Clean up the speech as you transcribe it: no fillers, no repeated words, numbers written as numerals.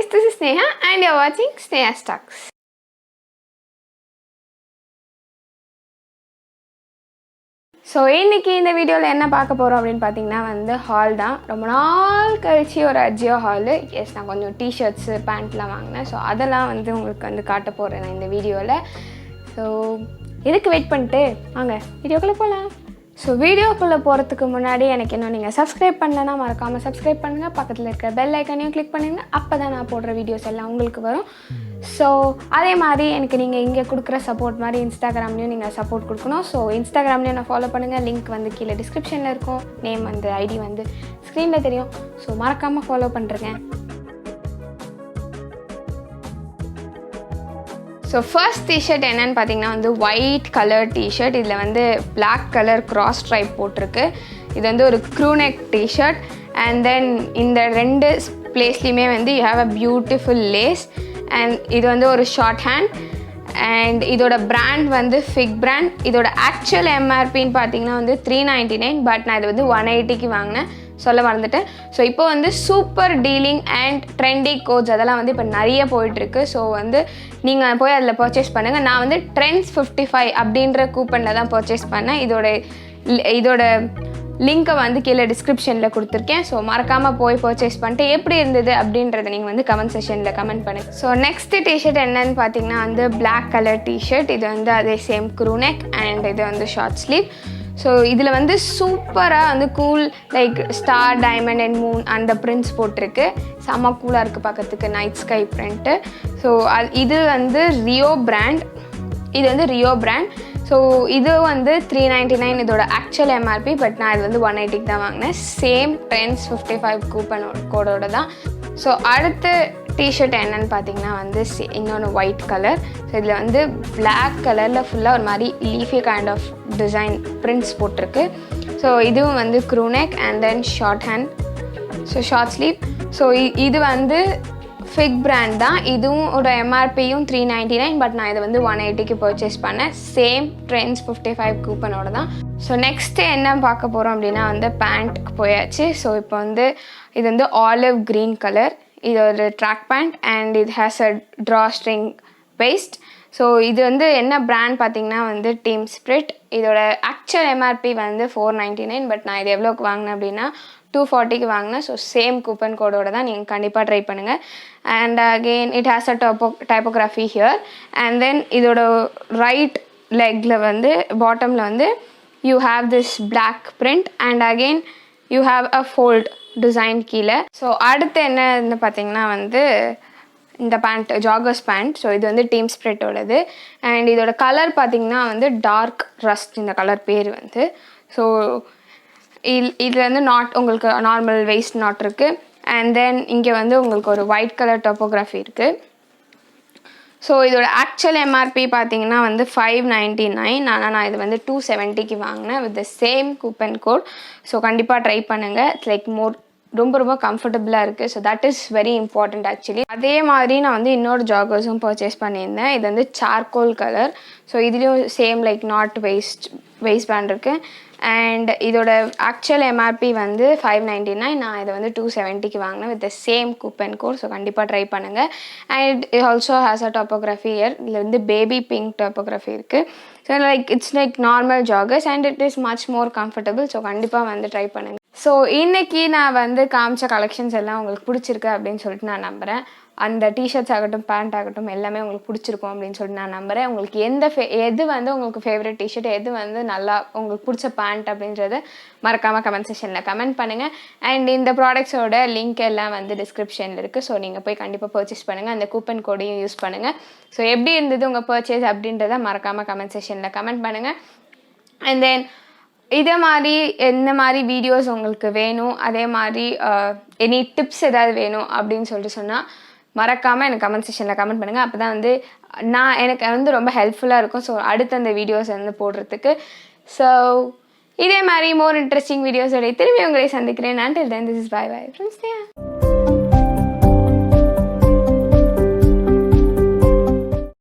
guys, this is Sneha and you're watching Sneha Talks. So இன்றைக்கி இந்த வீடியோவில் என்ன பார்க்க போகிறோம் அப்படின்னு பார்த்தீங்கன்னா வந்து ஹால் தான். ரொம்ப நாள் கழிச்சு ஒரு அஜியோ ஹாலு. எஸ், நான் கொஞ்சம் டிஷர்ட்ஸு பேண்ட்லாம் வாங்கினேன். ஸோ அதெல்லாம் வந்து உங்களுக்கு வந்து காட்ட போகிறேன் நான் இந்த வீடியோவில். ஸோ எதுக்கு வெயிட் பண்ணிட்டு வாங்க வீடியோக்குள்ளே போகலாம். ஸோ வீடியோக்குள்ளே போகிறதுக்கு முன்னாடி எனக்கு இன்னும் நீங்கள் சப்ஸ்கிரைப் பண்ணலன்னா மறக்காமல் சப்ஸ்கிரைப் பண்ணுங்கள். பக்கத்தில் இருக்கிற பெல் ஐக்கனையும் கிளிக் பண்ணுங்கள். அப்போ தான் நான் போடுற வீடியோஸ் எல்லாம் உங்களுக்கு வரும். ஸோ அதே மாதிரி எனக்கு நீங்கள் இங்கே கொடுக்குற சப்போர்ட் மாதிரி இன்ஸ்டாகிராம்லேயும் நீங்கள் சப்போர்ட் கொடுக்கணும். ஸோ இன்ஸ்டாகிராம்லேயும் நான் ஃபாலோ பண்ணுங்கள். லிங்க் வந்து கீழே டிஸ்கிரிப்ஷனில் இருக்கும். நேம் வந்து ஐடி வந்து ஸ்க்ரீனில் தெரியும். ஸோ மறக்காமல் ஃபாலோ பண்ணுறேங்க. ஸோ ஃபர்ஸ்ட் டிஷர்ட் என்னென்னு பார்த்தீங்கன்னா வந்து ஒயிட் கலர் டிஷர்ட். இதில் வந்து பிளாக் கலர் கிராஸ் ஸ்ட்ரைப் போட்டிருக்கு. இது வந்து ஒரு க்ரூநெக் டிஷர்ட். அண்ட் தென் இந்த ரெண்டு பிளேஸ்லேயுமே வந்து you have a beautiful lace. And இது வந்து ஒரு ஷார்ட் ஹேண்ட். அண்ட் இதோட பிராண்ட் வந்து ஃபிக் பிராண்ட். இதோட ஆக்சுவல் எம்ஆர்பின்னு பார்த்தீங்கன்னா வந்து 399. பட் நான் இது வந்து 180க்கு வாங்கினேன், சொல்ல மறந்துட்டேன். ஸோ இப்போ வந்து super dealing and trendy codes அதெல்லாம் வந்து இப்போ நிறைய போயிட்டுருக்கு. ஸோ வந்து நீங்கள் போய் அதில் பர்ச்சேஸ் பண்ணுங்கள். நான் வந்து Rs.270 அப்படின்ற கூப்பனில் தான் பர்ச்சேஸ் பண்ணேன். இதோட லிங்க்கை வந்து கீழே டிஸ்கிரிப்ஷனில் கொடுத்துருக்கேன். ஸோ மறக்காமல் போய் பர்ச்சேஸ் பண்ணிட்டு எப்படி இருந்தது அப்படின்றத நீங்கள் வந்து கமெண்ட் செஷனில் கமெண்ட் பண்ணுங்கள். ஸோ நெக்ஸ்ட்டு டிஷர்ட் என்னன்னு பார்த்தீங்கன்னா வந்து பிளாக் கலர் டிஷர்ட். இது வந்து அதே சேம் க்ரூநெக் அண்ட் இது வந்து ஷார்ட் ஸ்லீவ். ஸோ இதில் வந்து சூப்பராக வந்து cool like star diamond and Moon அந்த பிரிண்ட்ஸ் போட்டிருக்கு. செம்ம கூலாக இருக்குது பார்க்கறதுக்கு, நைட் ஸ்கை பிரிண்ட்டு. ஸோ இது வந்து ரியோ பிராண்ட். இது வந்து ரியோ பிராண்ட். ஸோ இது வந்து 399 இதோட ஆக்சுவல் எம்ஆர்பி. பட் நான் இது வந்து 180க்கு தான் வாங்கினேன். சேம் Rs.55 கூப்பன் கோடோட தான். ஸோ அடுத்த டிஷர்ட் என்னன்னு பார்த்தீங்கன்னா வந்து இன்னொன்று ஒயிட் கலர். ஸோ இதில் வந்து பிளாக் கலரில் ஃபுல்லாக ஒரு மாதிரி leafy kind of design prints போட்டிருக்கு. ஸோ இதுவும் வந்து crewneck and then short hand, so short sleeve. So இது வந்து ஃபிக் பிராண்ட் தான். இதுவும் ஒரு எம்ஆர்பியும் 399. பட் நான் இதை வந்து 180க்கு பர்ச்சேஸ் பண்ணேன். சேம் Rs.55 கூப்பனோட தான். ஸோ நெக்ஸ்ட்டு என்ன பார்க்க போகிறோம் அப்படின்னா வந்து பேண்ட்டுக்கு போயாச்சு. ஸோ இப்போ வந்து இது வந்து ஆலிவ் க்ரீன் கலர். இது ஒரு ட்ராக் பேண்ட் அண்ட் இது has a draw string waste. So இது வந்து என்ன பிராண்ட் பார்த்தீங்கன்னா வந்து டீம் ஸ்பிரிட். இதோட ஆக்சுவல் எம்ஆர்பி வந்து 499. பட் நான் இது எவ்வளோக்கு வாங்கினேன் அப்படின்னா 240க்கு வாங்கினேன். ஸோ சேம் கூப்பன் கோடோட தான் நீங்கள் கண்டிப்பாக ட்ரை பண்ணுங்கள். And again it has a typography here. And then இதோட ரைட் லெக்கில் வந்து பாட்டமில் வந்து you have this black print and again you have a fold design கீழே. ஸோ அடுத்து என்ன பார்த்தீங்கன்னா வந்து இந்த பேண்ட் ஜாகர்ஸ் பேண்ட். ஸோ இது வந்து டீம் ஸ்பிரிட்டோடது. அண்ட் இதோட கலர் பார்த்தீங்கன்னா வந்து டார்க் ரஸ்ட் இந்த கலர் பேர் வந்து. ஸோ இதில் வந்து நாட் உங்களுக்கு நார்மல் வெயிஸ்ட் நாட் இருக்குது. அண்ட் தென் இங்கே வந்து உங்களுக்கு ஒரு ஒயிட் கலர் டோப்போகிராஃபி இருக்குது. ஸோ இதோட ஆக்சுவல் எம்ஆர்பி பார்த்தீங்கன்னா வந்து 599. ஆனால் நான் இது வந்து 270க்கு வாங்கினேன் with the same coupon code. So கண்டிப்பாக ட்ரை பண்ணுங்கள். இட்ஸ் லைக் ரொம்ப கம்ஃபர்டபுளாக இருக்குது. So that is very important actually. அதே மாதிரி நான் வந்து இன்னொரு ஜாகர்ஸும் பர்ச்சேஸ் பண்ணியிருந்தேன். இது வந்து சார்கோல் கலர். ஸோ இதுலேயும் same like not waist band இருக்குது. அண்ட் இதோட ஆக்சுவல் எம்ஆர்பி வந்து 599. நான் இதை வந்து 270க்கு வாங்கினேன் with the same coupon code. So கண்டிப்பாக ட்ரை பண்ணுங்கள். And it also has a typography here. இதில் வந்து பேபி பிங்க் டாப்போகிராஃபி இருக்குது. So like it's like normal joggers and it is much more comfortable. So கண்டிப்பாக வந்து ட்ரை பண்ணுங்கள். So இன்றைக்கி நான் வந்து காமிச்ச கலெக்ஷன்ஸ் எல்லாம் உங்களுக்கு பிடிச்சிருக்கு அப்படின்னு சொல்லிட்டு நான் நம்புகிறேன். அந்த டிஷர்ட்ஸ் ஆகட்டும் பேண்ட் ஆகட்டும் எல்லாமே உங்களுக்கு பிடிச்சிருக்கும் அப்படின்னு சொல்லிட்டு நான் நம்புகிறேன். உங்களுக்கு எது வந்து உங்களுக்கு ஃபேவரட் டிஷர்ட், எது வந்து நல்லா உங்களுக்கு பிடிச்ச பேண்ட் அப்படின்றத மறக்காமல் கமெண்ட் செஷனில் கமெண்ட் பண்ணுங்கள். அண்ட் இந்த ப்ராடக்ட்ஸோட லிங்க் எல்லாம் வந்து டிஸ்கிரிப்ஷனில் இருக்குது. ஸோ நீங்கள் போய் கண்டிப்பாக பர்ச்சேஸ் பண்ணுங்கள். அந்த கூப்பன் கோடையும் யூஸ் பண்ணுங்கள். ஸோ எப்படி இருந்தது உங்கள் பர்ச்சேஸ் அப்படின்றத மறக்காமல் கமெண்ட் செஷனில் கமெண்ட் பண்ணுங்கள். அண்ட் தென் இதே மாதிரி எந்த மாதிரி வீடியோஸ் உங்களுக்கு வேணும், அதே மாதிரி எனி டிப்ஸ் ஏதாவது வேணும் அப்படின்னு சொல்லிட்டு சொன்னால் மறக்காமல் எனக்கு கமெண்ட் செஷனில் கமெண்ட் பண்ணுங்கள். அப்போ தான் வந்து எனக்கு வந்து ரொம்ப ஹெல்ப்ஃபுல்லாக இருக்கும். ஸோ அடுத்த அந்த வீடியோஸ் வந்து போடுறதுக்கு. ஸோ இதே மாதிரி மோர் இன்ட்ரெஸ்டிங் வீடியோஸோட திரும்பி உங்களை சந்திக்கிறேன். until then this is bye from Sneha.